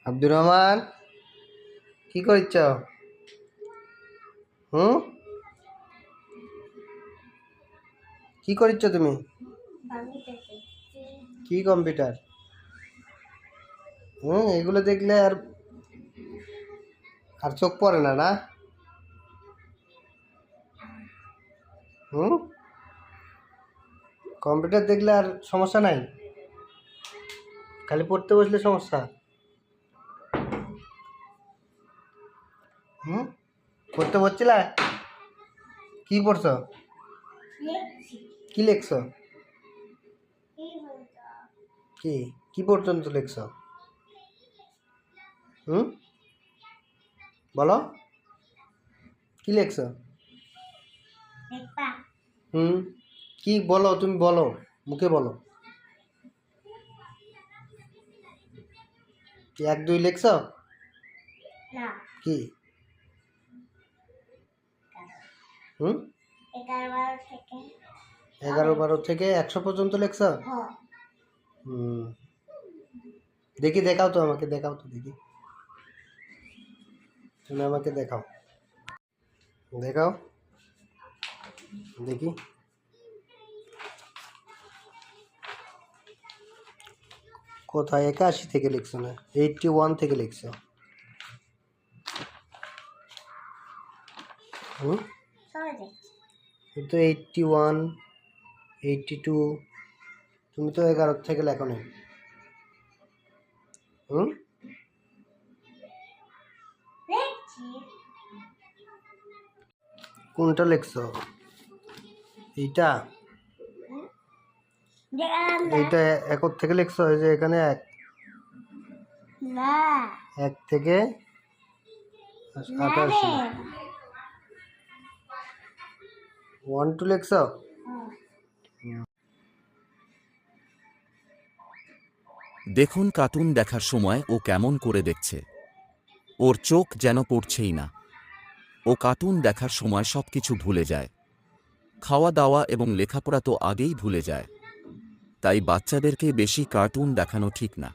আব্দুর রহমান, কি করছ? হুম, কি করছ তুমি? কি কম্পিউটার? এগুলো দেখলে আর আর চোখ পড়ে না, না? হুম, কম্পিউটার দেখলে আর সমস্যা নাই, খালি পড়তে বসলে সমস্যা। হুম, পড়তে বসছিলা? কি পড়ছো? কি লেখছো? কি কি পর্যন্ত লেখছো? হুম, বলো, কি লেখছো? হুম, কি বলো, তুমি বলো, মুখে বলো। কি 1 2 লেখছো? কি? হুম, 11 12 থেকে 100 পর্যন্ত লেখছো? হুম, দেখি, দেখাও তো আমাকে, দেখাও তো দেখি, তুমি আমাকে দেখাও, দেখাও দেখি। কোথায়? 81 থেকে লিখছো না, 81 থেকে লিখছো। হুম, কিন্তু 81 82, তুমি তো 11 থেকে লেখো নি। হুম, কোনটা লিখছো? এইটা? এইটা 1 থেকে লিখছো? এই যে এখানে 1 থেকে 88, 1 2 লিখছো? দেখুন কার্টুন দেখার সময় ও কেমন করে দেখছে। ওর চোখ যেন পড়ছেই না। ও কার্টুন দেখার সময় সবকিছু ভুলে যায়। খাওয়া দাওয়া এবং লেখাপড়া তো আগেই ভুলে যায়। তাই বাচ্চাদেরকে বেশি কার্টুন দেখানো ঠিক না।